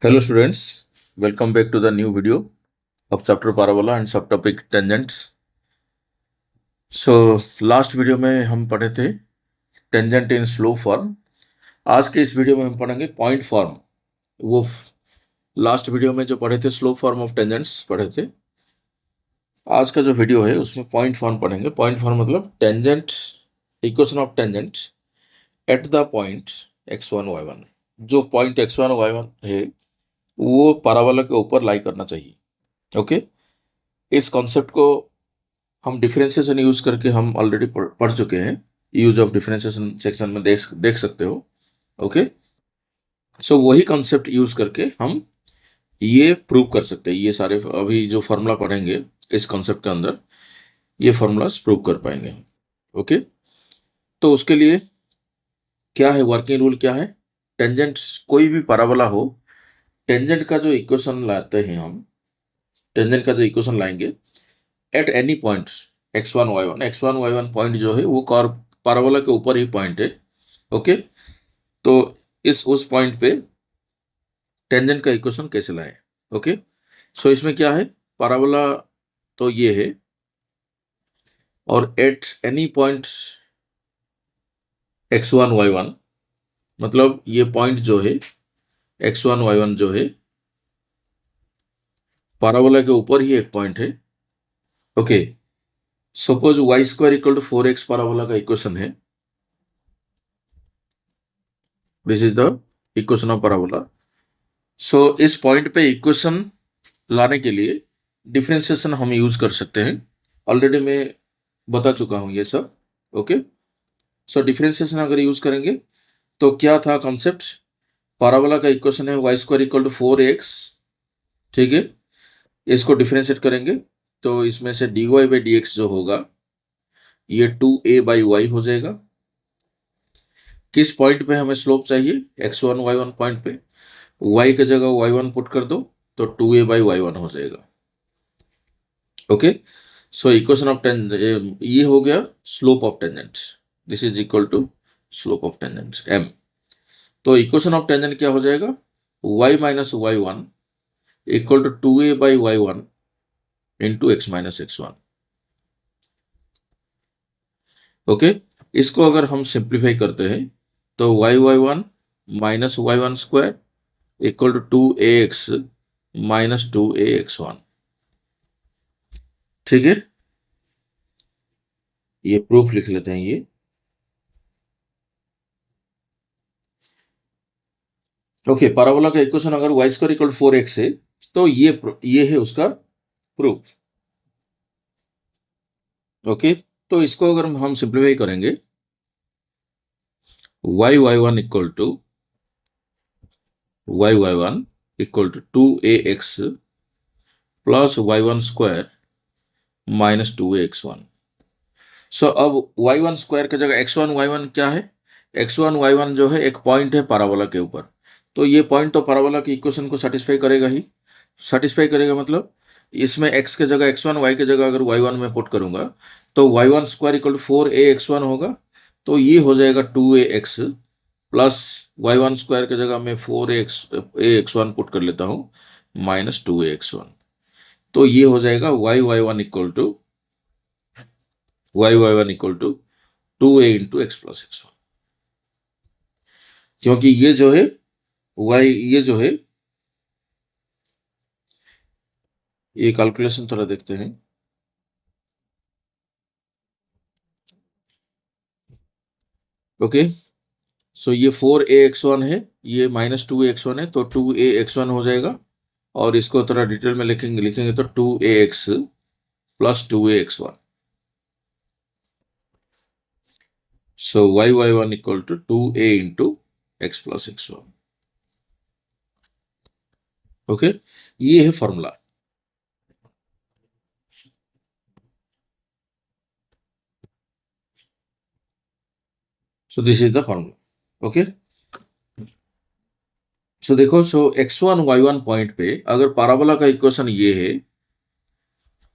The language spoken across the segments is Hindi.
Hello students, welcome back to the new video of chapter parabola and subtopic tangents. So last video में हम पढ़े थे टेंजेंट इन स्लो फॉर्म। आज के इस वीडियो में हम पढ़ेंगे पॉइंट फॉर्म। वो लास्ट वीडियो में जो पढ़े थे स्लो फॉर्म ऑफ टेंजेंट्स पढ़े थे। आज का जो वीडियो है उसमें पॉइंट फॉर्म पढ़ेंगे। पॉइंट फॉर्म मतलब tangent, equation of tangent at the point x1 y1। जो पॉइंट x1 y1 है वो पैराबोला के ऊपर लाई करना चाहिए। ओके, इस कॉन्सेप्ट को हम डिफरेंशिएशन यूज करके हम ऑलरेडी पढ़ चुके हैं। यूज ऑफ डिफरेंशिएशन सेक्शन में देख सकते हो। ओके, सो वही कॉन्सेप्ट यूज करके हम ये प्रूव कर सकते हैं। ये सारे अभी जो फॉर्मूला पढ़ेंगे इस कॉन्सेप्ट के अंदर ये फॉर्मूलाज प्रूव कर पाएंगे। ओके, तो उसके लिए क्या है, वर्किंग रूल क्या है? टेंजेंट कोई भी पैराबोला हो, टेंजेंट का जो इक्वेशन लाते हैं हम, टेंजेंट का जो इक्वेशन लाएंगे eight any point x1 y1 point जो है वो पैराबोला के ऊपर ही पॉइंट है। ओके, तो उस पॉइंट पे टेंजेंट का इक्वेशन कैसे लाएं? ओके, सो इसमें क्या है, पैराबोला तो ये है और eight any point x1 y1 मतलब ये पॉइंट जो है x1 y1 जो है पैराबोला के ऊपर ही एक पॉइंट है। Okay, suppose y² equal to 4x parabola का इक्वेशन है। This is the equation of parabola. So इस पॉइंट पे इक्वेशन लाने के लिए डिफरेंशिएशन हम यूज कर सकते हैं। ऑलरेडी मैं बता चुका हूं ये सब। ओके, सो डिफरेंशिएशन अगर यूज करेंगे तो क्या था कॉन्सेप्ट? पैराबोला का इक्वेशन है y² इक्वल टू 4x। ठीक है, इसको डिफरेंशिएट करेंगे तो इसमें से dy/dx जो होगा ये 2a/y हो जाएगा। किस पॉइंट पे हमें स्लोप चाहिए? x1 y1 पॉइंट पे। y की जगह y1 पुट कर दो तो 2a/y1 हो जाएगा। Okay, so equation of tangent ये हो गया slope of tangent. This is equal to slope of tangent m। तो इक्वेशन ऑफ टेंजेंट क्या हो जाएगा? y minus y1 equal to 2a/y1 into x minus x1। Okay, इसको अगर हम सिंप्लीफाई करते हैं तो y1 minus y1 square equal to 2ax minus 2ax1। ठीक है, ये प्रूफ लिख लेते हैं ये। ओके, पैराबोला का इक्वेशन अगर y² इक्वल टू 4x है तो ये है उसका प्रूफ। ओके, तो इसको अगर हम सिंप्लीफाई करेंगे y1 equal to 2ax plus y1 square minus 2ax1। So अब y1 स्क्वायर की जगह x1 y1 क्या है? x1 y1 जो है एक पॉइंट है पैराबोला के ऊपर, तो ये पॉइंट तो पैराबोला की इक्वेशन को सेटिस्फाई करेगा ही। सेटिस्फाई करेगा मतलब इसमें x की जगह x1 y की जगह अगर y1 में पुट करूंगा तो y1 square equal to 4ax1 होगा। तो ये हो जाएगा 2ax प्लस y1 स्क्वायर की जगह मैं 4ax1 पुट कर लेता हूँ माइनस 2ax1। तो ये हो जाएगा y1 equal to 2a into x plus x1। क्योंकि ये जो है ये कैलकुलेशन थोड़ा देखते हैं। ओके, सो ये 4ax1 है, ये माइनस 2ax1 है, तो 2ax1 हो जाएगा। और इसको थोड़ा डिटेल में लिखेंगे तो 2ax plus 2ax1। So y1 equal to 2a into x plus x1। Okay, ये है formula. So this is the formula. Okay, so देखो, सो x1 y1 पॉइंट पे अगर पैराबोला का इक्वेशन ये है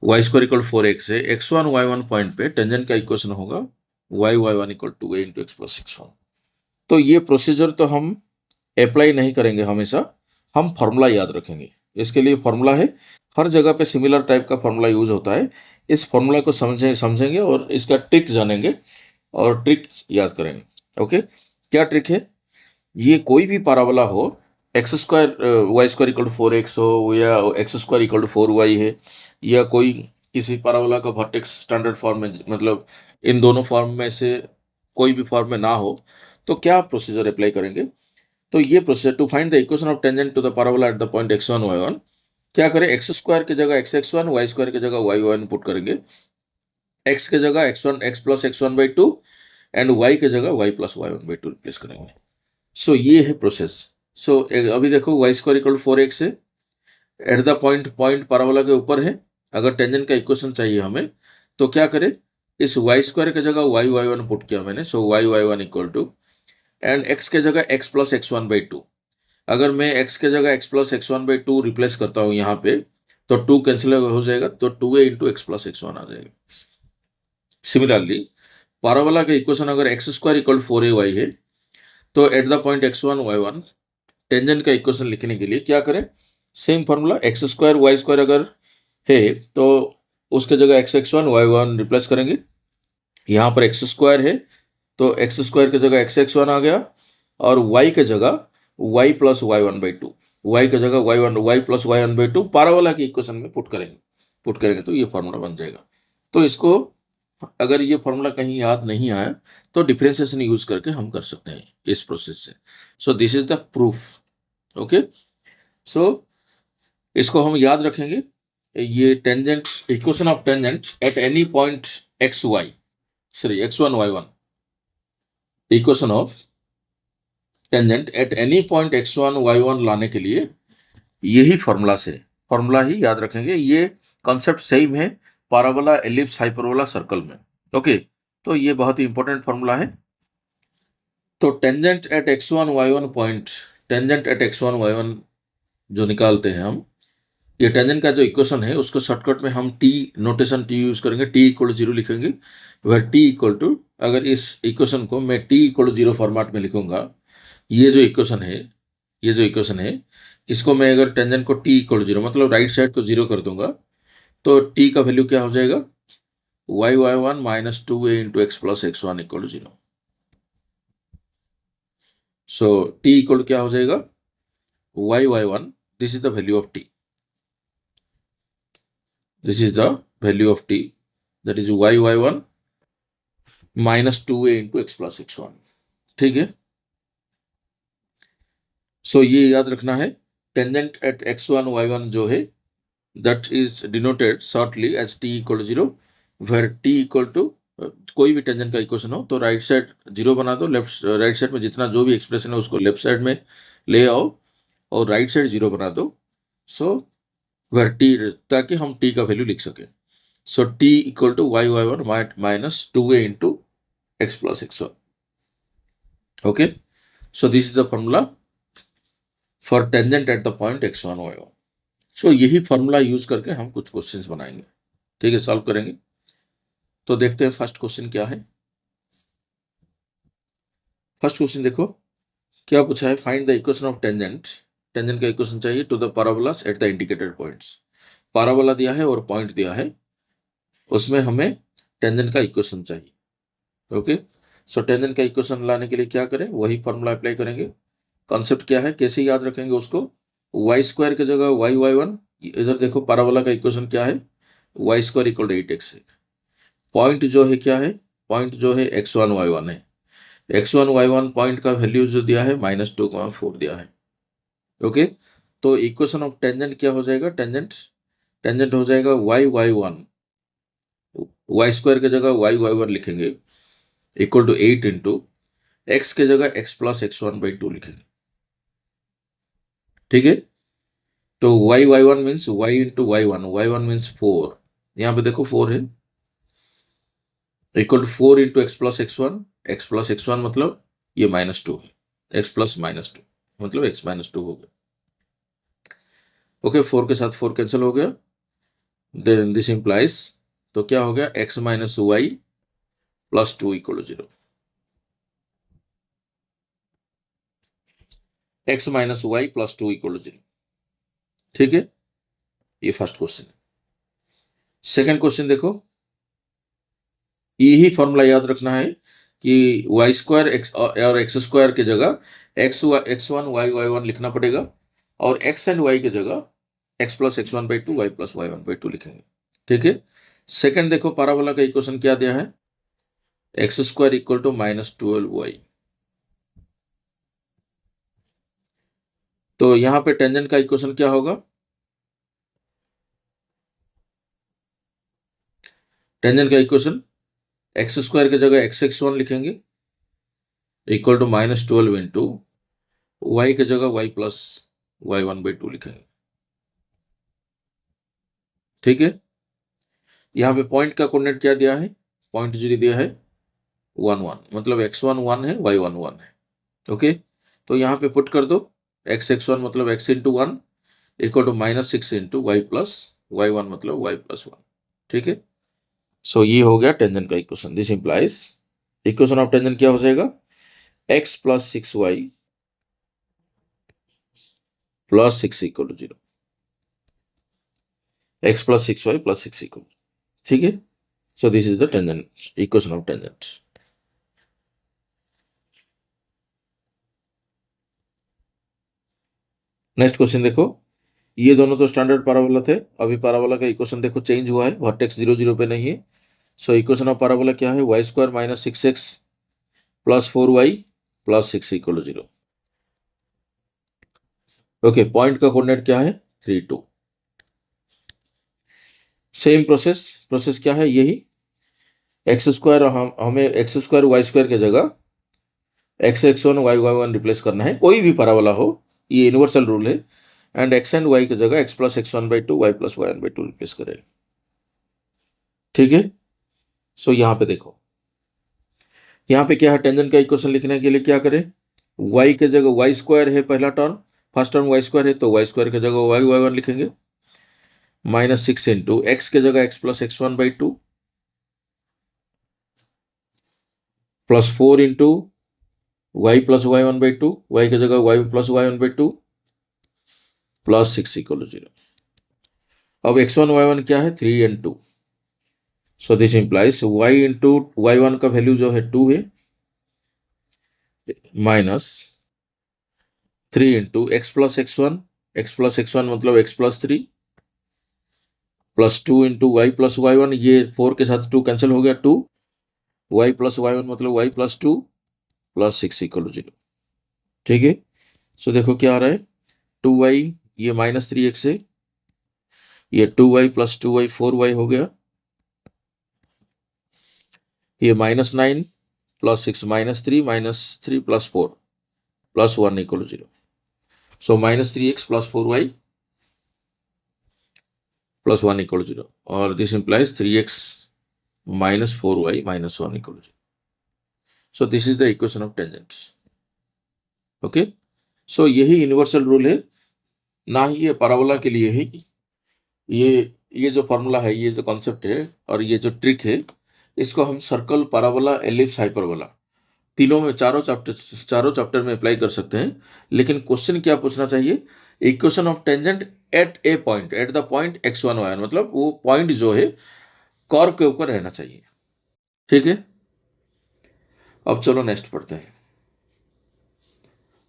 y² इक्वल 4x है, x1 y1 पॉइंट पे टेंजेंट का इक्वेशन होगा y1 equal to a into x plus x1। तो ये प्रोसीजर तो हम अप्लाई नहीं करेंगे हमेशा, हम फॉर्मूला याद रखेंगे। इसके लिए फॉर्मूला है, हर जगह पे सिमिलर टाइप का फॉर्मूला यूज होता है। इस फॉर्मूला को समझेंगे और इसका ट्रिक जानेंगे और ट्रिक याद करेंगे। ओके, क्या ट्रिक है? ये कोई भी पैराबोला हो, x square y square equal to 4x हो, या x square equal to 4y है, या कोई किसी पैराबोला का वर्टेक्स स्टैंडर्ड फॉर्म में, मतलब इन दोनों फॉर्म में से कोई भी फॉर्म में ना हो, तो क्या प्रोसीजर अप्लाई करेंगे? तो ये procedure, to find the equation of tangent to the parabola at the point x1 y1, क्या करें? एक्स स्क्वायर की जगह x1, वाई स्क्वायर की जगह y1 पुट करेंगे, x की जगह x1 x plus x1/2 and y की जगह y प्लस y1/2 रिप्लेस करेंगे। सो ये है प्रोसेस। सो अभी देखो, Y square equal to 4x है, eight the point point parabola के ऊपर है। अगर टेंजेंट का इक्वेशन चाहिए हमें, तो क्या करें? इस वाई स्क्वायर की जगह y1 पुट किया मैंने, so y1 equal to, and x की जगह x प्लस x1/2। अगर मैं x की जगह x प्लस x1/2 रिप्लेस करता हूँ यहाँ पे, तो 2 कैंसिल हो जाएगा, तो 2a into x plus x1 आ जाएगा। सिमिलरली, पैराबोला का इक्वेशन अगर एक्स स्क्वायर इक्वल 4ay है, तो at the point x1 y1 tangent का इक्वेशन लिखने के लिए क्या करें? Same formula, x square y square अगर है तो उसके जगह एक्स x1 y1 रिप्लेस करेंगे। यहाँ पर एक्स स्क्वायर है, तो एक्स स्क्वायर की जगह एक्स x1 आ गया, और y के जगह y प्लस y1/2, y की जगह y प्लस y1/2 पैराबोला की इक्वेशन में पुट करेंगे तो ये फॉर्मूला बन जाएगा। तो इसको, अगर ये फॉर्मूला कहीं याद नहीं आया, तो डिफरेंशिएशन यूज करके हम कर सकते हैं इस प्रोसेस से। So this is the proof. Okay, so इसको हम याद रखेंगे। ये tangent, equation of tangent at any point x1 y1, equation of tangent at any point x1 y1 लाने के लिए यही फॉर्मूला ही याद रखेंगे। ये कॉन्सेप्ट सेम है पैराबोला, एलिप्स, हाइपरबोला, सर्कल में। ओके, तो ये बहुत ही इंपॉर्टेंट फॉर्मूला है। तो tangent eight x1 y1 point, tangent eight x1 y1 जो निकालते हैं हम, ये टेंजेंट का जो इक्वेशन है उसको शॉर्टकट में हम टी नोटेशन टी यूज करेंगे, टी इक्वल टू 0 लिखेंगे। वह टी इक्वल टू, अगर इस इक्वेशन को मैं टी इक्वल टू 0 फॉर्मेट में लिखूंगा, ये जो इक्वेशन है, इसको मैं अगर टेंजेंट को टी इक्वल टू 0, मतलब राइट साइड को 0 कर दूंगा, तो टी का वैल्यू क्या हो जाएगा? y1 minus 2a into x plus x1 equal to 0। So T equal क्या हो जाएगा? y1, this is the value of t, this is the value of t, that is y1 minus 2a into x plus x1। ठीक है, सो ये याद रखना है। टेंजेंट एट x1 y1 जो है, that is denoted shortly as t equal to 0, where t equal to, कोई भी टेंजेंट का इक्वेशन हो तो राइट साइड 0 बना दो, लेफ्ट राइट साइड में जितना जो भी एक्सप्रेशन है उसको लेफ्ट साइड में ले आओ और राइट साइड 0 बना दो। सो वेर टी, ताकि हम टी का वैल्यू लिख सकें। So T equal to y1 minus 2a into x plus x1। Okay, so this is the formula for tangent at the point x1 y1। So यही फॉर्मूला यूज करके हम कुछ क्वेश्चंस बनाएंगे। ठीक है, सॉल्व करेंगे। तो देखते हैं फर्स्ट क्वेश्चन क्या है। फर्स्ट क्वेश्चन देखो, क्या पूछा है? Find the equation of tangent, tangent का इक्वेशन चाहिए to the parabolas at the indicated points. Parabola दिया है और पॉइंट दिया है, उसमें हमें टेंजेंट का इक्वेशन चाहिए। ओके, सो टेंजेंट का इक्वेशन लाने के लिए क्या करें? वही फॉर्मूला अप्लाई करेंगे। कॉन्सेप्ट क्या है, कैसे याद रखेंगे उसको? वाई स्क्वायर की जगह y1, इधर देखो पैराबोला का इक्वेशन क्या है? Y square equal to 8x है। पॉइंट जो है क्या है? पॉइंट जो है x1 y1 है। x1 y1 पॉइंट का वैल्यू जो दिया है -2,4 दिया है। ओके, तो इक्वेशन ऑफ टेंजेंट क्या हो जाएगा? टेंजेंट हो जाएगा y1, वाई स्क्वायर की जगह y1 लिखेंगे इक्वल टू 8 इंटू एक्स की जगह x प्लस x1/2 लिखेंगे। ठीक है, तो y1 means y into y1 means 4, यहाँ पे देखो 4 है, equal to 4 into x plus x1 मतलब ये -2 है, x प्लस -2 मतलब x -2 हो गया। ओके, 4 के साथ 4 कैंसिल हो गया, देन दिस इंप्लाइज, तो क्या हो गया? x minus y plus 2 equal to 0, x minus y plus 2 equal to 0। ठीक है, ये फर्स्ट क्वेश्चन। सेकंड क्वेश्चन देखो, यही फॉर्मूला याद रखना है कि वाई स्क्वायर एक्स और एक्स स्क्वायर की जगह एक्स वन वाई वन लिखना पड़ेगा, और एक्स एंड वाई की जगह x plus x one by two y plus Y one by two लिखेंगे। ठीक है, सेकंड देखो, पैराबोला का इक्वेशन क्या दिया है, x square equal to -12y। तो यहां पे टेंजेंट का इक्वेशन क्या होगा, टेंजेंट का इक्वेशन एक्स स्क्वायर की जगह एक्स एक्स वन लिखेंगे इक्वल टू -12 इंटू वाई की जगह Y plus Y one by two लिखेंगे। ठीक है, यहाँ पे पॉइंट का कोऑर्डिनेट क्या दिया है, पॉइंट जीरो दिया है 1 1, मतलब x1 1 है, y1 1 है। ओके, तो यहाँ पे पुट कर दो, x1 मतलब x into one equal to -6 into Y plus Y one मतलब वाई प्लस वन। ठीक है, सो ये हो गया टेंजेंट का equation. This implies equation of tangent क्या हो जाएगा, x plus 6y plus 6 equal to 0, x plus 6y plus 6 equal. ठीक है, so this is the tangent, equation of tangent. Next question देखो, ये दोनों तो स्टैंडर्ड पैराबोला थे, अभी पैराबोला का इक्वेशन देखो चेंज हुआ है, वर्टेक्स 0 0 पे नहीं है। सो इक्वेशन ऑफ पैराबोला क्या है, y square minus 6x plus 4y plus 6 equal to 0। Okay, point का कोऑर्डिनेट क्या है, 3 2। सेम प्रोसेस, प्रोसेस क्या है, यही एक्स स्क्वायर, हमें एक्स स्क्वायर वाई स्क्वायर की जगह x x one y y one replace करना है, कोई भी पैराबोला हो, ये यूनिवर्सल रूल है। एंड एक्स एंड वाई की जगह x plus x one by two y plus Y one by two replace करें। ठीक है, सो यहाँ पे देखो, यहाँ पे क्या है, टेंजेंट का इक्वेशन लिखने के लिए क्या करें, y के जगह वाई स्क्वायर है पहला term, first term y square है, तो वाई स्क्वायर की जगह वाई वाई वन लिखेंगे, -6 इंटू एक्स की जगह x plus x one by two plus 4 into Y plus Y one by two, Y की जगह Y plus Y one by two plus 6 equal to 0। अब एक्स वन वाई वन क्या है, 3 and 2। So this implies Y into Y one का वैल्यू जो है 2 है, -3 into x plus x one मतलब x plus 3 plus 2 into Y plus Y one, ये 4 के साथ 2 कैंसिल हो गया, 2 वाई प्लस वाई वन मतलब y plus 2 plus 6 equal to 0। ठीक है, सो देखो क्या आ रहा है, 2y, ये -3x है, ये 2y प्लस 2y 4y हो गया, ये -9 plus 6 -3 -3 plus 4 plus 1 equal to 0। So -3x plus 4y plus 1 equal to 0, और this implies 3x minus 4y minus 1 equal to 0। So this is the equation of tangent. Okay, so यही यूनिवर्सल रूल है, ना ही ये पैराबोला के लिए है, ये जो फॉर्मूला है, ये जो कॉन्सेप्ट है और ये जो ट्रिक है, इसको हम सर्कल, पैराबोला, एलिप्स, हाइपरबोला, तीनों में चारों चैप्टर में अप्लाई कर सकते हैं। लेकिन क्वेश्चन क्या पूछना चाहिए, equation of tangent at a point, at the point x one Y one, मतलब वो पॉइंट जो है कर्व के ऊपर रहना चाहिए। ठीक है, अब चलो नेक्स्ट पढ़ते हैं,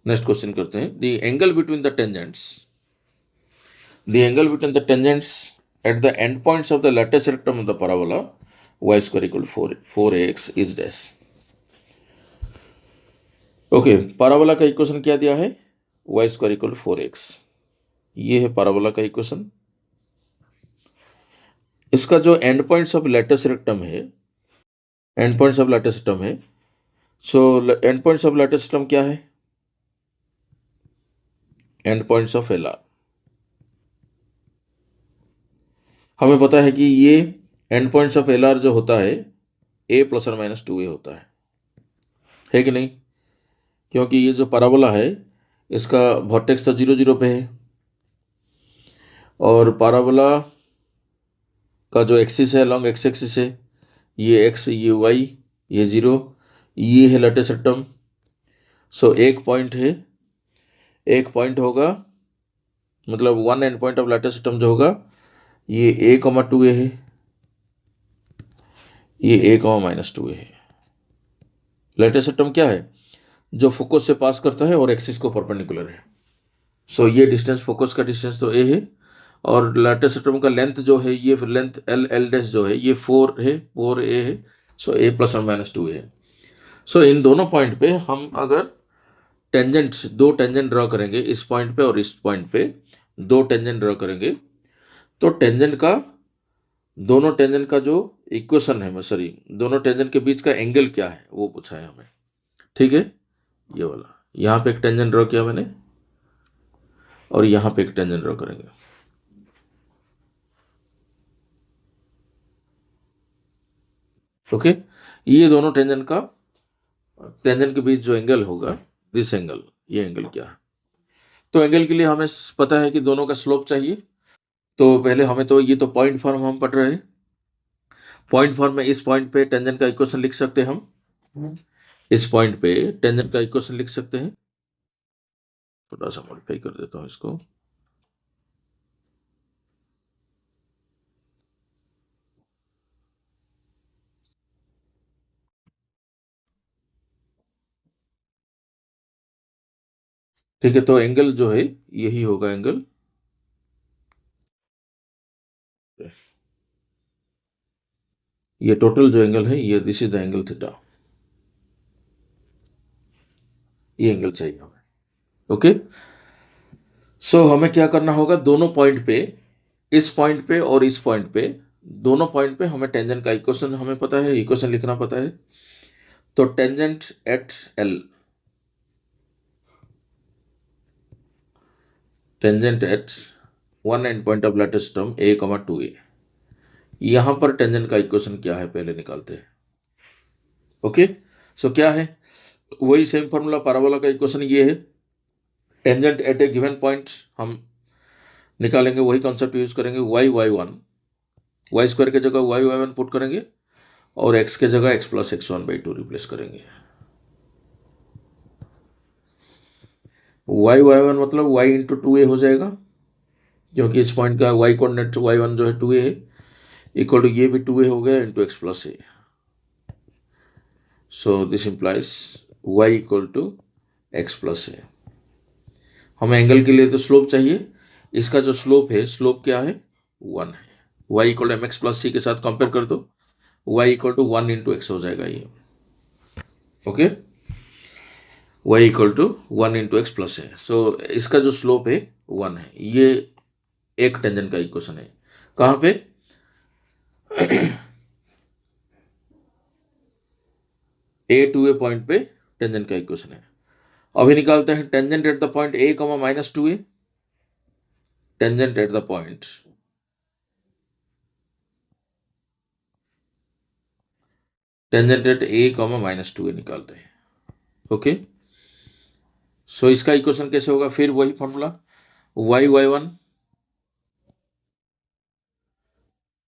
नेक्स्ट क्वेश्चन करते हैं, the angle between the tangents, the angle between the tangents at the endpoints of the lattice rectum of the parabola y square equal to 4x is dash। Okay, parabola का इक्वेशन क्या दिया है, y स्क्वायर इक्वल 4x, ये है पैराबोला का इक्वेशन। इसका जो end points of latus rectum है, end points of latus rectum है, so end points of latus rectum क्या है, end points of L R. हमें पता है कि ये end points of L R जो होता है a प्लस और माइनस 2a होता है कि नहीं, क्योंकि ये जो पैराबोला है इसका वर्टेक्स तो 0 0 पे है, और पैराबोला का जो एक्सिस है, लॉन्ग एक्स एक्सिस है, ये x, ये y, ये 0, ये है लैटिस रेक्टम। सो एक पॉइंट है, एक पॉइंट होगा मतलब one end point of latus system जो होगा ये ए कॉमा टू ए है, ये ए कॉमा माइनस टू ए है। लैटिस सिस्टम क्या है? जो फोकस से पास करता है और एक्सिस को परपेंडिकुलर है। सो ये डिस्टेंस, फोकस का डिस्टेंस तो ए है, और लैटिस सिस्टम का लेंथ जो है, ये लेंथ एल एल डैश जो है ये 4 है, 4 ए है। सो ए प्लस और माइनस 2 है। सो इन दोनों पॉइंट पे हम अगर टेंजेंट, दो टेंजेंट ड्रॉ करेंगे, इस पॉइंट पे और इस पॉइंट पे दो टेंजेंट ड्रॉ करेंगे, तो टेंजेंट का, दोनों टेंजेंट का जो इक्वेशन है, सॉरी, दोनों टेंजेंट के बीच का एंगल क्या है वो पूछा है हमें। ठीक है, ये वाला, यहाँ पे एक टेंजेंट ड्रॉ किया मैंने, और यहाँ पे एक टेंजेंट ड्रॉ करेंगे। ओके, ये दोनों टेंजेंट का, टेंजेंट के बीच जो एंगल होगा, दिस एंगल, ये एंगल क्या है? तो एंगल के लिए हमें पता है कि दोनों का स्लोप चाहिए। तो पहले हमें तो ये तो पॉइंट फॉर्म हम पढ़ रहे हैं, पॉइंट फॉर्म में इस पॉइंट पे टेंजेंट का इक्वेशन लिख सकते हैं हम, इस पॉइंट पे टेंजेंट का इक्वेशन लिख सकते हैं। थोड़ा सा मॉडिफाई कर देता हूं इसको। ठीक है, तो एंगल जो है यही होगा एंगल, ये टोटल जो एंगल है ये, this is the angle theta, ये एंगल चाहिए हमें। ओके, सो हमें क्या करना होगा, दोनों पॉइंट पे, इस पॉइंट पे और इस पॉइंट पे, दोनों पॉइंट पे हमें टेंजेंट का इक्वेशन हमें पता है, इक्वेशन लिखना पता है। तो tangent at L, tangent at one end point of latus system A comma two A, यहां पर टेंजेंट का इक्वेशन क्या है पहले निकालते हैं। ओके, सो क्या है, वही सेम फॉर्मूला पैराबोला का इक्वेशन ये है, tangent at a given point हम निकालेंगे, वही कॉन्सेप्ट यूज करेंगे, y y one, y square की जगह वाई वाई वन पुट करेंगे, और एक्स के जगह x plus x one by two replace करेंगे। वाई वाई वन मतलब वाई इंटू टू ए हो जाएगा, क्योंकि इस पॉइंट का वाई कोऑर्डिनेट वाई वन जो है टू ए है, इक्वल टू ये भी टू ए हो गया into x plus A. So this implies Y equal to x plus A. हमें एंगल के लिए तो स्लोप चाहिए, इसका जो स्लोप है, स्लोप क्या है, वन है। Y equal to M X plus C के साथ कंपेयर कर दो, Y equal to one into X हो जाएगा ये। Okay, Y equal to one into x plus है। सो इसका जो स्लोप है वन है, ये एक टेंजेंट का इक्वेशन है। कहाँ पे ए टू ए पॉइंट पे टेंजेंट का इक्वेशन है। अभी निकालते हैं tangent at the point A comma minus two A, tangent at the point tangent at A comma minus two A निकालते हैं। ओके, सो इसका इक्वेशन कैसे होगा, फिर वही formula, y y one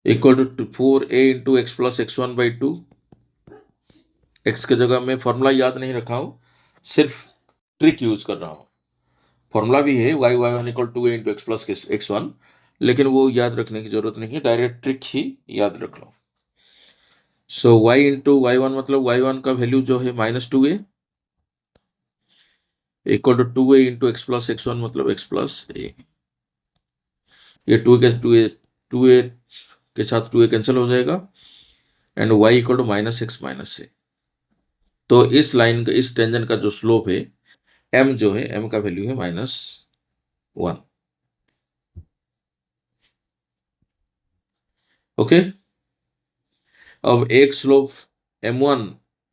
equal to four a into x plus x one by two, x की जगह मैं फॉर्मूला याद नहीं रखा हूँ, सिर्फ ट्रिक यूज कर रहा हूँ। फॉर्मूला भी है y y one equal to a into x plus x one, लेकिन वो याद रखने की जरूरत नहीं है, डायरेक्ट ट्रिक ही याद रख लो। So y into Y one मतलब वाई वन का वैल्यू जो है minus two a, equal to two a into x plus x one मतलब एक्स प्लस ए। ये टू ए के साथ टू ए कैंसिल हो जाएगा, and Y equal to minus X minus A. तो इस लाइन का, इस टेंजेंट का जो स्लोप है m जो है, m का वैल्यू है माइनस वन। ओके, अब एक स्लोप m1,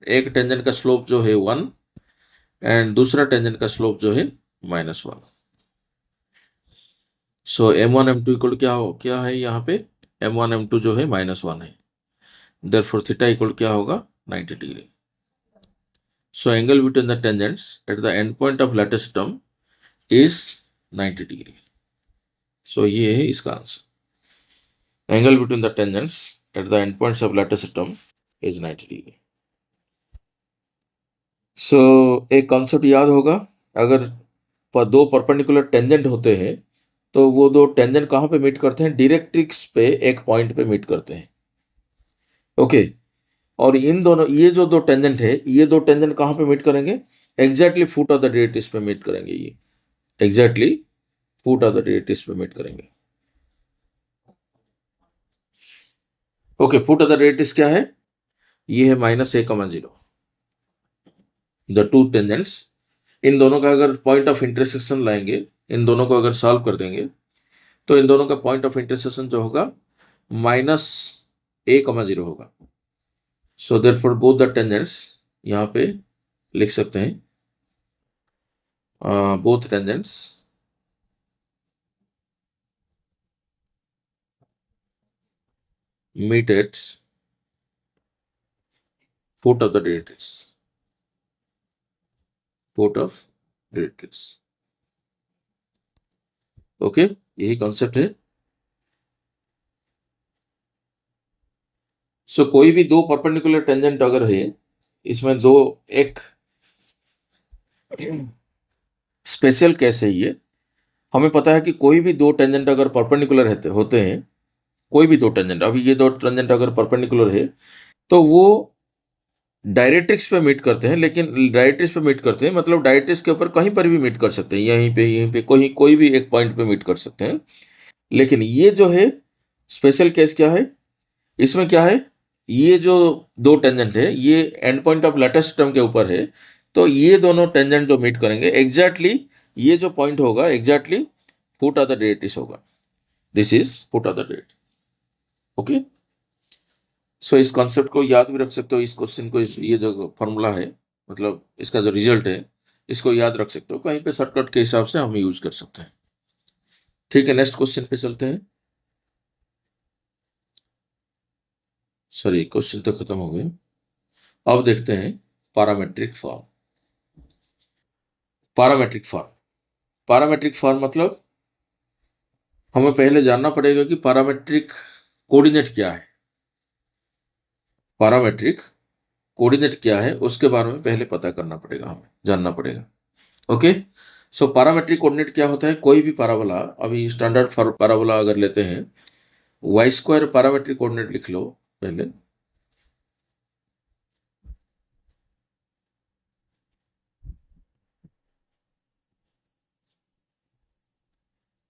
एक टेंजेंट का स्लोप जो है वन, एंड दूसरा टेंजेंट का स्लोप जो है माइनस वन। सो m1 m2 इक्वल क्या है यहाँ पे, m1 m2 जो है माइनस वन है, देयरफॉर थीटा इक्वल क्या होगा, 90 degree. So angle between the tangents at the end point of latus system is 90 degree. So ये है इसका answer, angle between the tangents at the end points of latus system is 90 degree. So एक कॉन्सेप्ट याद होगा, अगर दो परपेंडिकुलर टेंजेंट होते हैं तो वो दो टेंजेंट कहाँ पे मीट करते हैं? डायरेक्ट्रिक्स पे एक पॉइंट पे मीट करते हैं। ओके, और इन दोनों, ये जो दो टेंजेंट है, ये दो टेंजेंट कहाँ पे मीट करेंगे? Exactly foot of the directrix पे मीट करेंगे। ये exactly foot of the directrix पे मीट करेंगे। Okay, foot of the directrix क्या है? ये है -a,0। द टू टेंजेंट्स, इन दोनों का अगर पॉइंट ऑफ इंटरसेक्शन लाएंगे, इन दोनों को अगर सॉल्व कर देंगे, तो इन दोनों का पॉइंट ऑफ इंटरसेक्शन जो होगा -a,0 होगा। So therefore both the tangents, यहाँ पे लिख सकते हैं, both tangents meet at foot of the directrix, foot of directrix। Okay, यही कॉन्सेप्ट है। सो कोई भी दो परपेंडिकुलर टेंजेंट अगर है, इसमें दो, एक स्पेशल केस है ये। हमें पता है कि कोई भी दो टेंजेंट अगर परपेंडिकुलर होते हैं, कोई भी दो टेंजेंट, अभी ये दो टेंजेंट अगर परपेंडिकुलर है, तो वो डायरेक्ट्रिक्स पे मीट करते हैं। लेकिन डायरेक्ट्रिक्स पे मीट करते हैं मतलब डायरेक्ट्रिक्स के ऊपर कहीं पर भी मीट कर सकते हैं, यहीं पे कोई भी एक पॉइंट पे मीट कर सकते हैं। लेकिन ये जो है स्पेशल केस क्या है? इसमें क्या है, ये जो दो टेंजेंट है, ये and point of latest term के ऊपर है। तो ये दोनों टेंजेंट जो मीट करेंगे, एग्जैक्टली ये जो पॉइंट होगा, exactly foot of the directrix होगा। This is foot of the directrix. Okay, so इस कॉन्सेप्ट को याद भी रख सकते हो। इस क्वेश्चन को, ये जो फॉर्मूला है, मतलब इसका जो रिजल्ट है, इसको याद रख सकते हो। कहीं पे शॉर्टकट के हिसाब से हम यूज कर सकते हैं। ठीक है, नेक्स्ट क्वेश्चन पे चलते हैं। सॉरी, क्वेश्चन तो खत्म हो गए। अब देखते हैं parametric form. Parametric form, parametric form मतलब हमें पहले जानना पड़ेगा कि पैरामेट्रिक कोऑर्डिनेट क्या है। पैरामेट्रिक कोऑर्डिनेट क्या है उसके बारे में पहले पता करना पड़ेगा, हमें जानना पड़ेगा। ओके, सो पैरामेट्रिक कोऑर्डिनेट क्या होता है? कोई भी पैराबोला, अभी स्टैंडर्ड पैराबोला अगर लेते हैं, वाई स्क्वायर पैरामेट्रिक कोऑर्डिनेट लिख लो पहले।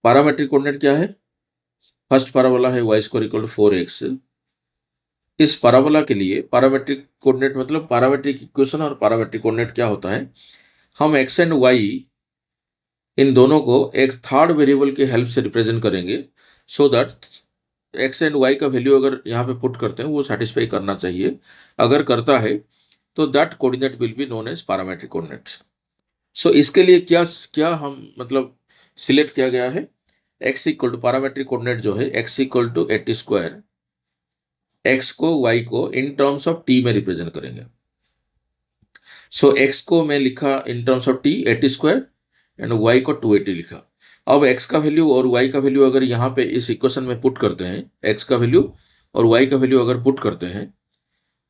पैरामेट्रिक कोऑर्डिनेट क्या है? फर्स्ट पैराबोला है y square equal to 4x। इस पैराबोला के लिए पैरामेट्रिक कोऑर्डिनेट मतलब पैरामेट्रिक इक्वेशन और पैरामेट्रिक कोऑर्डिनेट क्या होता है? हम एक्स एंड वाई, इन दोनों को एक थर्ड वेरिएबल के हेल्प से रिप्रेजेंट करेंगे, so that x and y का वैल्यू अगर यहाँ पे पुट करते हैं, वो सेटिस्फाई करना चाहिए। अगर करता है तो that coordinate will be known as parametric coordinate. So इसके लिए क्या क्या हम मतलब सिलेक्ट किया गया है? X equal to parametric coordinate जो है, x equal to 80 square, x को वाई को इन टर्म्स ऑफ टी में रिप्रेजेंट करेंगे। सो एक्स को मैं लिखा in terms of t 80 square, and y को 280 लिखा। अब एक्स का वैल्यू और वाई का वैल्यू अगर यहाँ पे इस इक्वेशन में पुट करते हैं, एक्स का वैल्यू और वाई का वैल्यू अगर पुट करते हैं,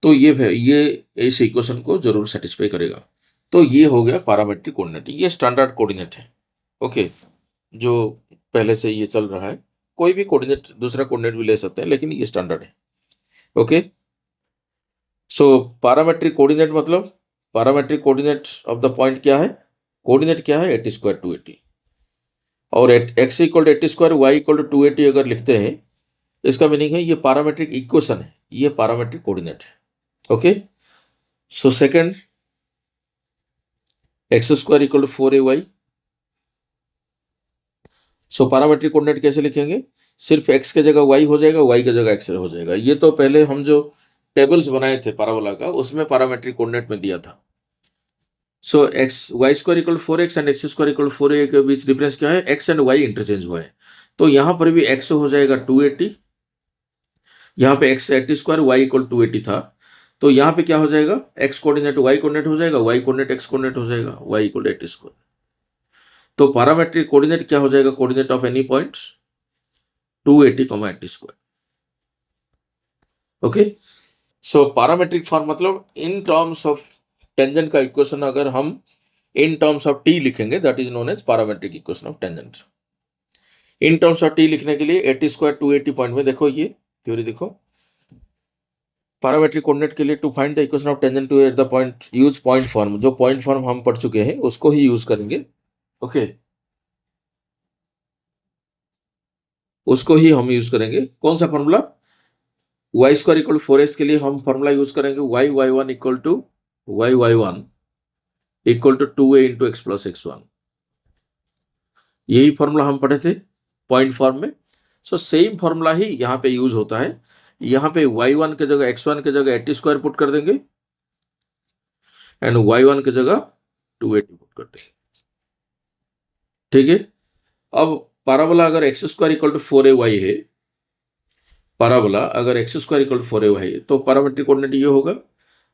तो ये इस इक्वेशन को जरूर सेटिस्फाई करेगा। तो ये हो गया पैरामेट्रिक कोऑर्डिनेट, ये स्टैंडर्ड कोऑर्डिनेट है। ओके, जो पहले से ये चल रहा है। कोई भी कोऑर्डिनेट दूसरा कोऑर्डिनेट भी ले सकते हैं, लेकिन ये स्टैंडर्ड है। ओके, सो पैरामेट्रिक कोऑर्डिनेट मतलब parametric coordinate of the point क्या है? कोऑर्डिनेट क्या है? 80 स्क्वायर 280। और x equal to 80 square, y equal to 280 अगर लिखते हैं, इसका मीनिंग है ये पैरामेट्रिक इक्वेशन है, ये पैरामेट्रिक कोऑर्डिनेट है। Okay, so second, x square equal to 4ay। So parametric coordinate कैसे लिखेंगे? सिर्फ एक्स के जगह वाई हो जाएगा, वाई की जगह एक्स हो जाएगा। ये तो पहले हम जो टेबल्स बनाए थे पैराबोला का, उसमें पैरामेट्रिक कोऑर्डिनेट में दिया था। So X Y square equal 4x and X square equal 4a के बीच डिफरेंस क्या है? एक्स एंड वाई इंटरचेंज हुआ है, तो यहां पर भी एक्स हो जाएगा 280। यहाँ पे एक्स 80 स्क्वायर, वाई इक्वल 280 था, तो यहाँ पे क्या हो जाएगा? एक्स कोऑर्डिनेट वाई कोऑर्डिनेट हो जाएगा, वाई कोऑर्डिनेट एक्स कोऑर्डिनेट हो जाएगा, वाई इक्वल 80 स्क्वायर। तो पैरामेट्रिक कोऑर्डिनेट क्या हो जाएगा? Coordinate of any point 280, 80 square. Okay, so parametric form मतलब इन टर्म्स ऑफ टेंजेंट का इक्वेशन अगर हम इन टर्म्स ऑफ टी लिखेंगे, that is known as parametric equation of tangent. In terms of t लिखने के लिए 80 स्क्वायर 280 पॉइंट में देखो, ये थ्योरी देखो, पैरामेट्रिक कोऑर्डिनेट के लिए to find the equation of tangent to at the point use point form, जो पॉइंट फॉर्म हम पढ़ चुके हैं उसको ही यूज करेंगे। ओके, उसको ही हम यूज करेंगे। कौन सा formula? Y square equal 4x के लिए हम फॉर्मूला यूज करेंगे y1 equal to y1 equal to 2a into x plus x1। यही फॉर्मूला हम पढ़े थे पॉइंट फॉर्म में। सो सेम फॉर्मूला ही यहाँ पे यूज होता है। यहाँ पे y1 के जगह x1 के जगह 80 स्क्वायर पुट कर देंगे एंड y1 के जगह 280 पुट कर देंगे। ठीक है, अब पैराबोला अगर x square equal to 4ay है, पैराबोला अगर x square equal to 4ay है तो पैरामेट्रिक कोऑर्डिनेट ये होगा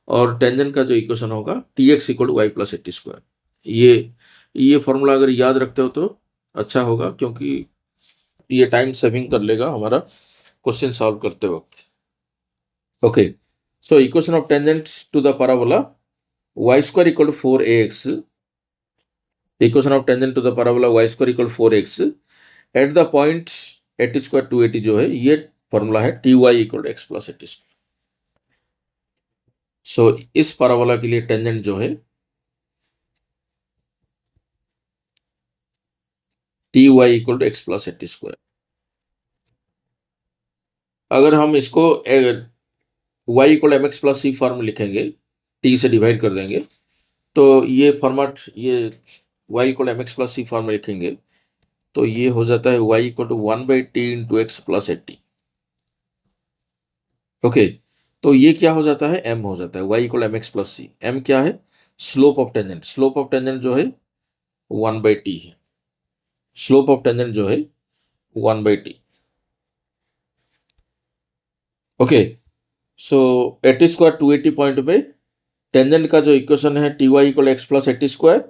और टेंजेंट का जो इक्वेशन होगा tx equal to y plus 80 square. ये फॉर्मूला अगर याद रखते हो तो अच्छा होगा, क्योंकि ये टाइम सेविंग कर लेगा हमारा क्वेश्चन सॉल्व करते वक्त। Okay, so equation of tangent to the parabola y square equal to 4ax, equation of tangent to the parabola y square equal 4x at the point 80 square 280 जो है, ये फॉर्मूला है T Y equal to x plus 80 square. So इस पैराबोला के लिए टेंजेंट जो है T Y equal to x plus 80 square. अगर हम इसको y equal M X plus C form लिखेंगे, t से डिवाइड कर देंगे, तो ये फॉर्मेट, ये y equal M X plus C form में लिखेंगे तो ये हो जाता है y equal to 1/t into x plus 80। Okay, तो ये क्या हो जाता है, m हो जाता है y equal M X plus C. m क्या है? Slope of tangent. Slope of tangent जो है 1/t है। स्लोप ऑफ टेंजेंट जो है 1/t। Okay, so 80 square 280 point पे टेंजेंट का जो इक्वेशन है T Y equal x plus 80 square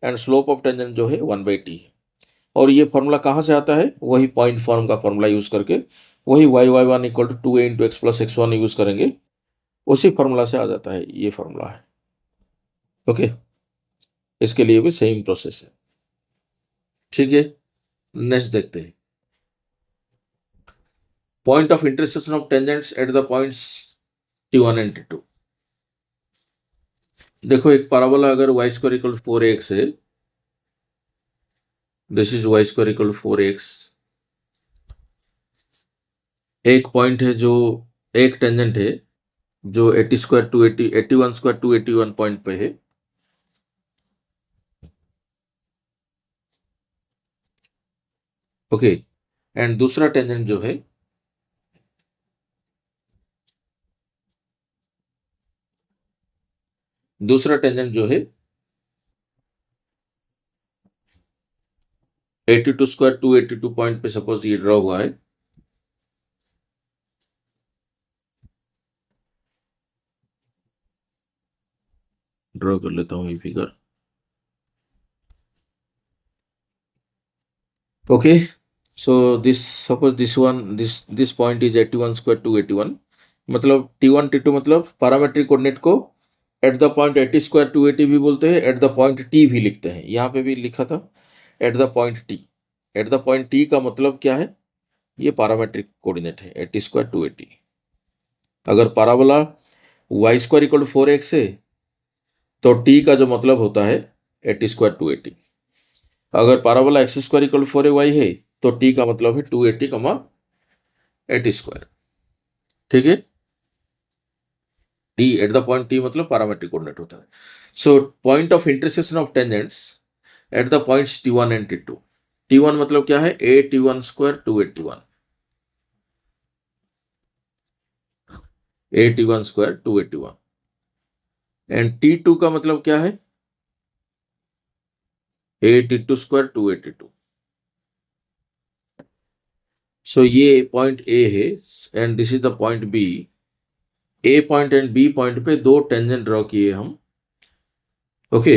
and slope of tangent जो है 1/t है। और ये फॉर्मूला कहाँ से आता है? वही पॉइंट फॉर्म का फॉर्मूला यूज करके, वही y1 equal to 2a into x plus x1 use करेंगे, उसी फॉर्मूला से आ जाता है, ये फॉर्मूला है। ओके, इसके लिए भी सेम प्रोसेस है। ठीक है, नेक्स्ट देखते हैं। Point of intersection of tangents at the points t1 and t2। देखो, एक पैराबोला अगर y स्क्वायर इक्वल 4x है, this is y square equal 4x, एक पॉइंट है जो, एक टेंजेंट है जो 80 स्क्वायर 280 81 स्क्वायर 281 पॉइंट पे है। ओके, एंड दूसरा टेंजेंट जो है है 82 स्क्वायर 282 पॉइंट पे सपोज ये ड्रॉ हुआ है। ड्रॉ कर लेता हूं ये figure. Okay, so this suppose this point is 81 square 281, मतलब t1 t2, मतलब पैरामेट्रिक कोऑर्डिनेट को एट द पॉइंट 80 स्क्वायर 280 भी बोलते हैं, एट द पॉइंट t भी लिखते हैं। यहाँ पे भी लिखा था eight the point t। Eight the point t का मतलब क्या है? ये पैरामेट्रिक कोऑर्डिनेट है 80 स्क्वायर 280। अगर parabola y square equal to 4x है तो t का जो मतलब होता है 80 स्क्वायर 280। अगर parabola x square equal 4ay है तो t का मतलब है 280 कमा 80 स्क्वायर। ठीक है, t eight the point t मतलब पैरामेट्रिक कोऑर्डिनेट होता है। So point of intersection of tangents at the points t1 and t2। t1 मतलब क्या है? a t1 square 281, a t1 square 281 and t2 का मतलब क्या है? a t2 square 282। सो ये पॉइंट A है and this is the point B। A point and B point पे दो टेंजेंट ड्रॉ किए हम। ओके,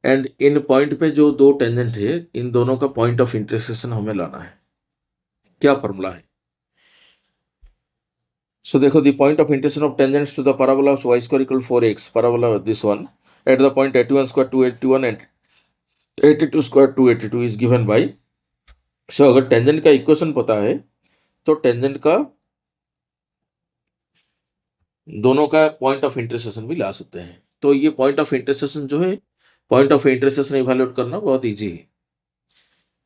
एंड इन पॉइंट पे जो दो टेंजेंट है, इन दोनों का पॉइंट ऑफ इंटरसेक्शन हमें लाना है। क्या फॉर्मूला है? सो देखो, the point of intersection of tangents to the parabola of y square equal 4x, parabola this one at the point 81 square 281 and 82 square 282 is given by so अगर टेंजेंट का इक्वेशन पता है तो टेंजेंट का दोनों का पॉइंट ऑफ इंटरसेक्शन भी ला सकते हैं। तो ये पॉइंट ऑफ इंटरसेक्शन जो है, पॉइंट ऑफ इंटरसेक्शन इवैल्यूएट करना बहुत इजी है।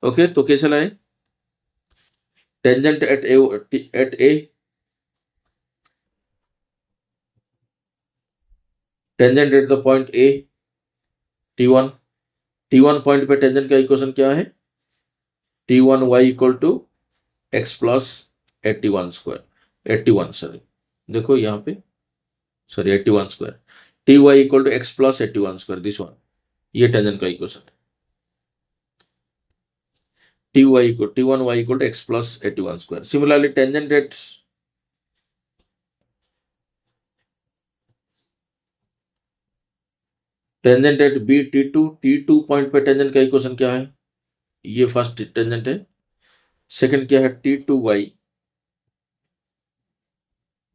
ओके, तो कैसे लाएं? Tangent at A tangent at the point A T1। T1 point पे टेंजेंट का इक्वेशन क्या है? T1 y equal to x plus 81 square 81, sorry देखो यहाँ पे, sorry 81 square, Ty equal to x plus 81 square, this one, ये टेंजेंट का इक्वेशन है। T1 y equal to x plus 81 square. Similarly tangent at B T2 point पे टेंजेंट का इक्वेशन क्या है? ये फर्स्ट टेंजेंट है। सेकंड क्या है? T2y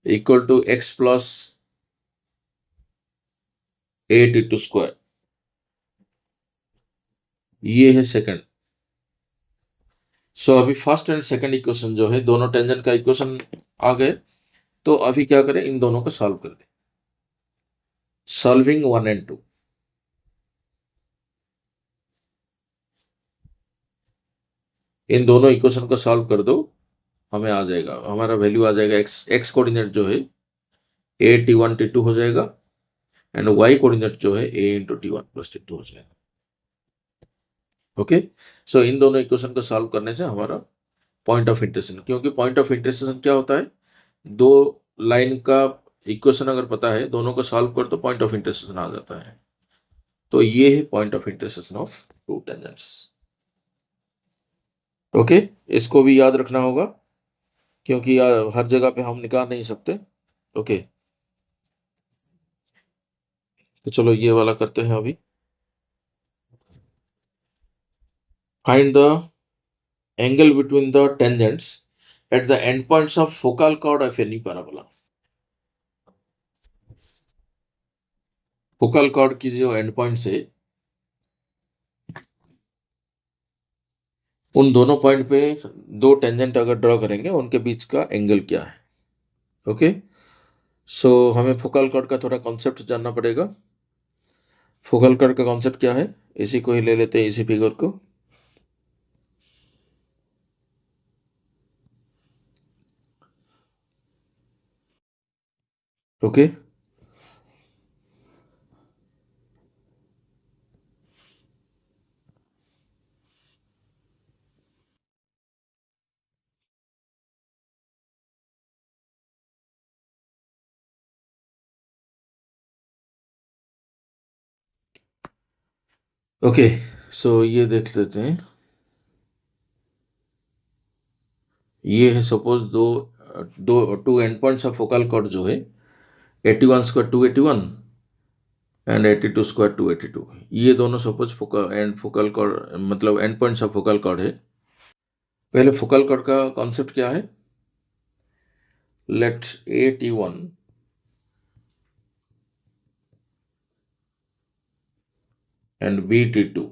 equal to x plus 82 square, ये है सेकंड। सो अभी फर्स्ट एंड सेकंड इक्वेशन जो है, दोनों टेंजेंट का इक्वेशन आ गए। तो अभी क्या करें? इन दोनों को सॉल्व कर दें। सॉल्विंग 1 and 2, इन दोनों इक्वेशन को सॉल्व कर दो, हमें आ जाएगा, हमारा वैल्यू आ जाएगा एक्स, एक्स कोऑर्डिनेट जो है ए T1 T2 हो जाएगा, एंड वाई कोऑर्डिनेट जो है ए इंटू T1 प्लस T2 हो जाएगा। ओके, सो इन दोनों इक्वेशन को सॉल्व करने से हमारा पॉइंट ऑफ इंटरसेक्शन, क्योंकि पॉइंट ऑफ इंटरसेक्शन क्या होता है? दो लाइन का इक्वेशन अगर पता है, दोनों को सॉल्व कर तो पॉइंट ऑफ इंटरसेक्शन आ जाता है। तो ये है point of intersection of to tangents. Okay, इसको भी याद रखना होगा, क्योंकि हर जगह पे हम निकाल नहीं सकते। ओके, तो चलो ये वाला करते हैं अभी। Find the angle between the tangents at the end points of focal cord of any parabola. Focal cord की जो एंड पॉइंट्स है, उन दोनों पॉइंट पे दो टेंजेंट अगर ड्रॉ करेंगे, उनके बीच का एंगल क्या है। ओके, सो हमें फोकल कॉर्ड का थोड़ा कॉन्सेप्ट जानना पड़ेगा। फोकल कॉर्ड का कॉन्सेप्ट क्या है? इसी को ही ले लेते हैं, इसी फिगर को। ओके, ओके, सो ये देख लेते हैं। ये है सपोज दो दो two end points of focal chord जो है 81 स्क्वायर 281 एंड 82 स्क्वायर 282, ये दोनों सपोज फोकल कॉर्ड, मतलब end points of focal chord है। पहले फोकल कॉर्ड का कॉन्सेप्ट क्या है? Let AT1 and BT2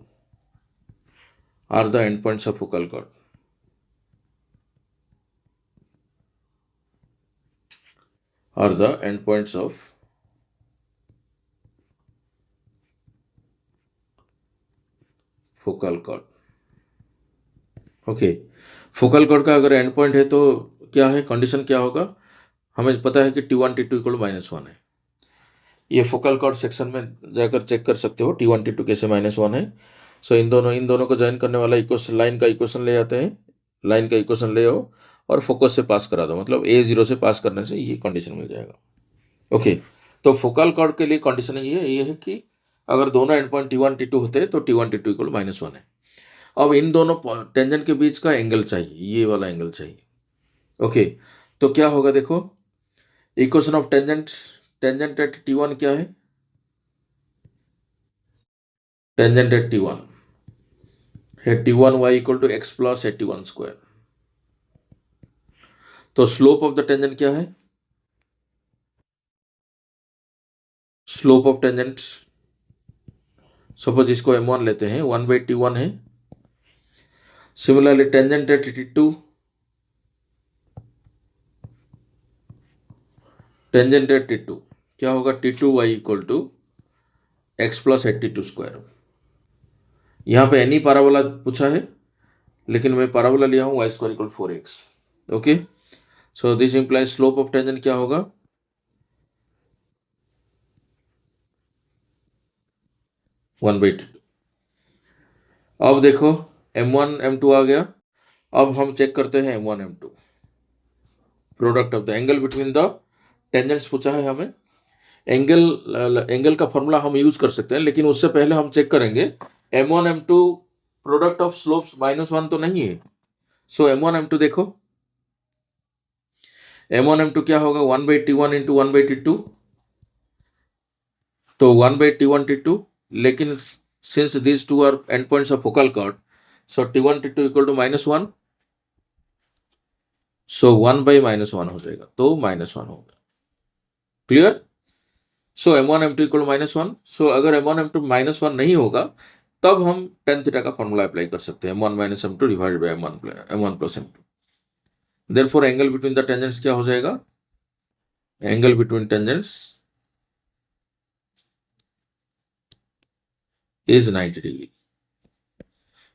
are the endpoints of focal cord, are the endpoints of focal cord. Okay, focal chord का अगर एंड पॉइंट है तो क्या है, कंडीशन क्या होगा? हमें पता है कि T1 T2 इक्वल -1 है। ये फोकल कॉर्ड सेक्शन में जाकर चेक कर सकते हो T1 T2 कैसे -1 है। सो इन दोनों को ज्वाइन करने वाला इक्वेशन, लाइन का इक्वेशन ले आते हैं, लाइन का इक्वेशन ले आओ और फोकस से पास करा दो, मतलब A0 से पास करने से ये कंडीशन मिल जाएगा। ओके, तो फोकल कॉर्ड के लिए कंडीशन ये है कि अगर दोनों एंड पॉइंट T1 T2 होते हैं तो T1 T2 इक्वल -1 है। अब इन दोनों टेंजेंट के बीच का एंगल चाहिए, ये वाला एंगल चाहिए। ओके, तो क्या होगा देखो, equation of tangent, tangent at T1 क्या है? टेंजेंट एट T1 है T1 y equal to x plus 81 square. तो स्लोप ऑफ द टेंजेंट क्या है? स्लोप ऑफ टेंजेंट, सपोज इसको M1 लेते हैं, 1/T1 है, Similarly, tangent at T2, tangent at T2 क्या होगा, T2y equal to x plus 82 square. यहाँ पे एनी पैराबोला पूछा है, लेकिन मैं पैराबोला लिया हूँ y square equal 4x। Okay, so this implies slope of tangent क्या होगा, 1/2। अब देखो m1 m2 आ गया। अब हम चेक करते हैं m1 m2, product of the angle between the tangents पूछा है हमें। एंगल का फॉर्मूला हम यूज कर सकते हैं, लेकिन उससे पहले हम चेक करेंगे m1 m2 product of slopes -1 तो नहीं है। सो m1 m2 देखो, m1 m2 क्या होगा, 1/T1 इंटू 1/T2, तो 1/T1 T2, लेकिन since these two are endpoints of focal chord, so T1 T2 equal to -1, so 1/-1 हो जाएगा, तो -1 होगा। क्लियर। सो m1 m2 इक्वल -1। सो अगर m1 m2 -1 नहीं होगा, तब हम tan थीटा का फॉर्मूला अप्लाई कर सकते हैं, m1 - m2 divided by m1 plus m2। Therefore angle between the tangents क्या हो जाएगा, angle between tangents is 90 degree.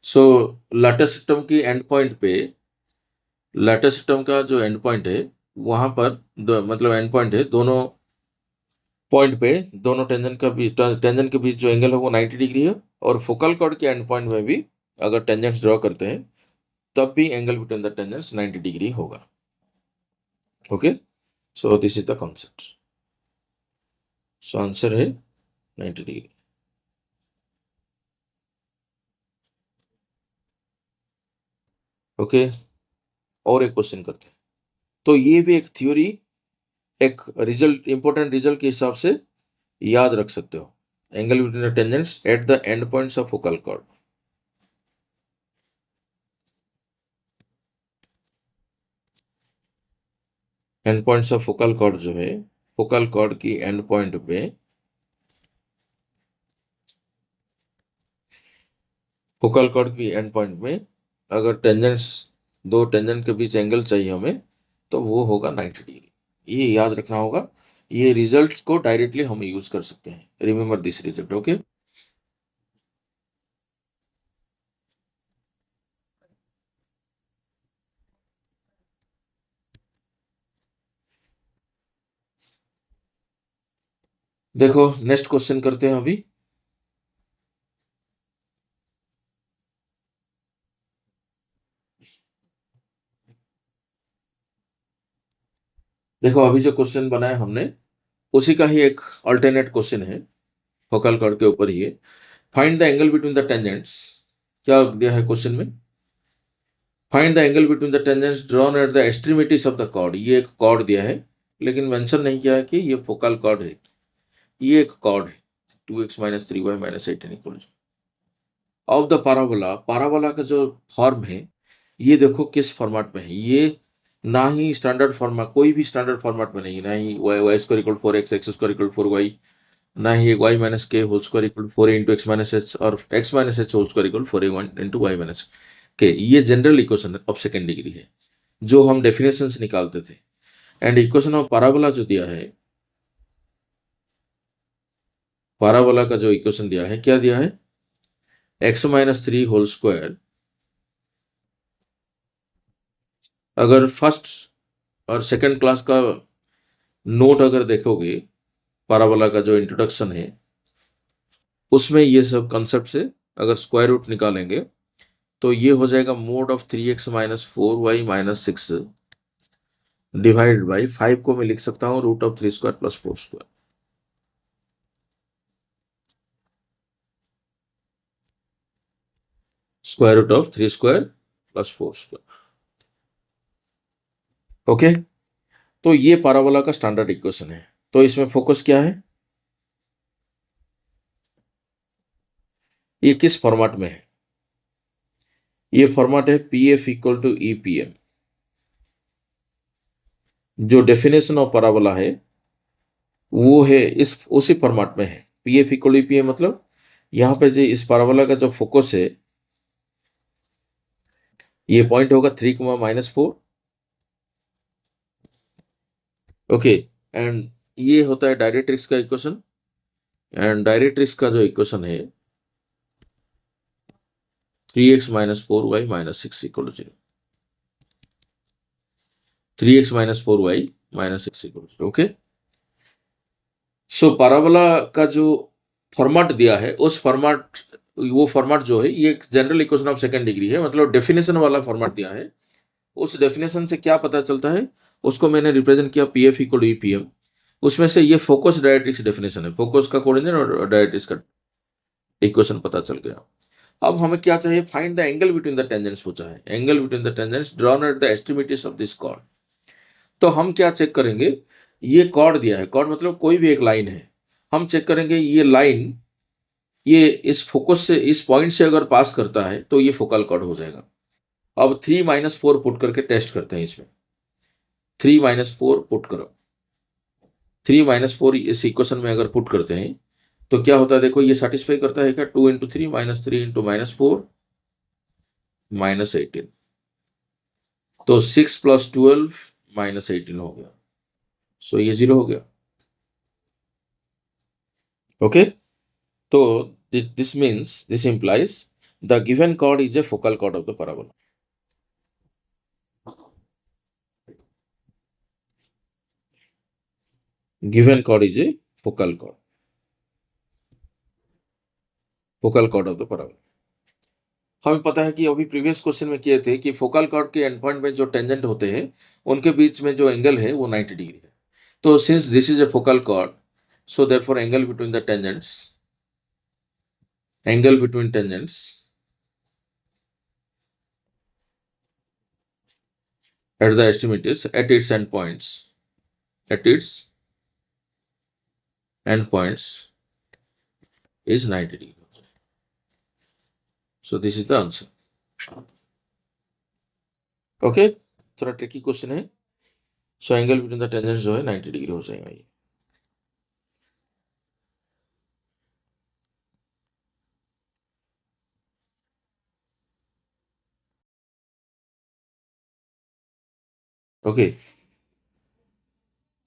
So lattice system की एंड पॉइंट पे, लैटिस सिस्टम का जो एंड पॉइंट है वहां पर मतलब एंड पॉइंट है, दोनों पॉइंट पे दोनों टेंजेंट के बीच जो एंगल है वो 90 डिग्री है। और फोकल कॉर्ड के एंड पॉइंट में भी अगर टेंजेंट्स ड्रॉ करते हैं तब भी angle between the tangents 90 degree होगा। Okay, so this is the concept. So answer है 90 डिग्री। ओके, और एक क्वेश्चन करते हैं। तो ये भी एक थ्योरी, एक रिजल्ट, इंपॉर्टेंट रिजल्ट के हिसाब से याद रख सकते हो। Angle between the tangents at the end points of focal cord. And points of focal chord जो है, फोकल कॉर्ड की एंड पॉइंट पे, फोकल कॉर्ड की एंड पॉइंट में अगर टेंजेंट्स, दो टेंजेंट के बीच एंगल चाहिए हमें, तो वो होगा 90 डिग्री। ये याद रखना होगा। ये रिजल्ट्स को डायरेक्टली हम यूज कर सकते हैं। Remember this result. ओके, देखो नेक्स्ट क्वेश्चन करते हैं अभी। देखो अभी जो क्वेश्चन बनाया हमने, उसी का ही एक अल्टरनेट क्वेश्चन है, फोकल कॉर्ड के ऊपर ही है। Find the angle between the tangents, क्या दिया है क्वेश्चन में, find the angle between the tangents drawn at the extremities of the chord. ये एक कॉर्ड दिया है, लेकिन मेंशन नहीं किया है कि ये फोकल कॉर्ड है। ये एक कॉर्ड है 2x - 3y - 18 equal of the parabola. Parabola का जो फॉर्म है, ये देखो किस फॉर्मेट में है। ये ना ही स्टैंडर्ड फॉर्मेट, कोई भी स्टैंडर्ड फॉर्मेट में नहीं, ना ही Y square equal 4x, X square equal 4y, ना ही Y minus K whole square equal 4a into X minus H, और X minus H whole square equal 4a into Y minus K. ये general equation of second degree है, जो हम डेफिनेशन से निकालते थे। एंड इक्वेशन ऑफ पाराबोला जो दिया है, पाराबोला का जो इक्वेशन दिया है, क्या दिया है, x-3 होल स्क्वायर। अगर फर्स्ट और सेकंड क्लास का नोट अगर देखोगे, पाराबोला का जो इंट्रोडक्शन है, उसमें ये सब कॉन्सेप्ट से अगर स्क्वायर रूट निकालेंगे तो ये हो जाएगा mode of 3x - 4y - 6 divide by 5 को मैं लिख सकता हूँ root of 3 square plus 4 square. Square root of 3 square plus 4 square. Okay, तो ये पाराबोला का स्टैंडर्ड इक्वेशन है। तो इसमें फोकस क्या है, ये किस फॉर्मेट में है, ये फॉर्मेट है PF इक्वल टू EPM। जो डेफिनेशन ऑफ पाराबोला है वो है इस उसी फॉर्मेट में है। PF इक्वल EPM मतलब यहाँ पे जो इस पाराबोला का जो फोकस है ये पॉइंट होगा 3, -4। ओके, एंड ये होता है डायरेक्ट्रिक्स का इक्वेशन। एंड डायरेक्ट्रिक्स का जो इक्वेशन है 3x-4y-6 = 0। 3x-4y-6 = 0। ओके, सो पाराबोला का जो फॉर्मेट दिया है उस फॉर्मेट, वो फॉर्मेट जो है ये general equation of second degree है, मतलब डेफिनेशन वाला फॉर्मेट दिया है। उस डेफिनेशन से क्या पता चलता है, उसको मैंने रिप्रेजेंट किया पीएफ इक्वल टू ईपीएम। उसमें से ये फोकस डायरेक्ट्रिक्स डेफिनेशन है, फोकस का कोऑर्डिनेट और डायरेक्ट्रिक्स का इक्वेशन पता चल गया। अब हमें क्या चाहिए, find the angle between the tangents पूछा है। Angle between the tangents drawn at the extremities of this cord. तो हम क्या चेक करेंगे, ये कॉर्ड दिया है, कॉर्ड मतलब कोई भी एक लाइन है। हम चेक करेंगे ये लाइन, ये इस फोकस से, इस पॉइंट से अगर पास करता है तो ये फोकल कॉर्ड हो जाएगा। अब 3-4 पुट करके टेस्ट करते हैं इसमें। 3-4 पुट करो, 3-4 इस इक्वेशन में अगर पुट करते हैं तो क्या होता है, देखो ये सेटिस्फाई करता है क्या, 2 × 3 -3 × -4 -18। तो 6 + 12 -18 हो गया। सो ये 0 हो गया। ओके, तो this means, this implies the given chord is a focal chord of the parabola. Given chord is a focal chord, focal chord of the parabola. हमें पता है कि अभी प्रीवियस क्वेश्चन में किए थे कि फोकल कॉर्ड के एंड पॉइंट में जो टेंजेंट होते हैं उनके बीच में जो एंगल है वो 90 डिग्री है। तो since this is a focal cord, so therefore angle between the tangents, angle between tangents at the extremities at its endpoints, at its endpoints is 90 degree. So this is the answer. Okay, थोड़ा ट्रिकी क्वेश्चन है। सो एंगल बिटवीन द टेंजेंट्स जो है 90 डिग्री हो जाएगा ये। ओके,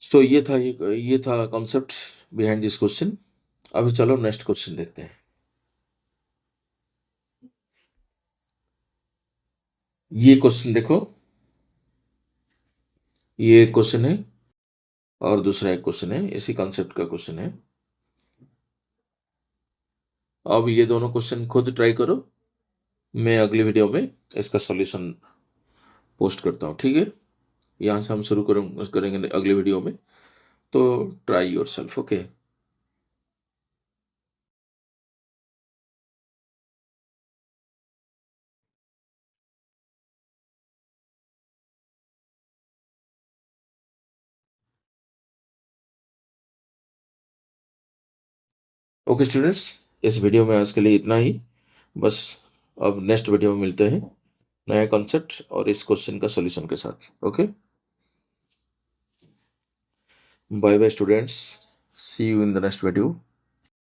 सो ये था कॉन्सेप्ट बिहाइंड दिस क्वेश्चन। अभी चलो नेक्स्ट क्वेश्चन देखते हैं। ये क्वेश्चन देखो, ये क्वेश्चन है और दूसरा एक क्वेश्चन है, इसी कॉन्सेप्ट का क्वेश्चन है। अब ये दोनों क्वेश्चन खुद ट्राई करो, मैं अगली वीडियो में इसका सॉल्यूशन पोस्ट करता हूँ, ठीक है। यहाँ से हम शुरू करेंगे अगले वीडियो में। तो try your self. Okay. Okay students, इस वीडियो में आज के लिए इतना ही बस। अब नेक्स्ट वीडियो में मिलते हैं नया कॉन्सेप्ट और इस क्वेश्चन का सॉल्यूशन के साथ। Okay, bye bye students, see you in the next video.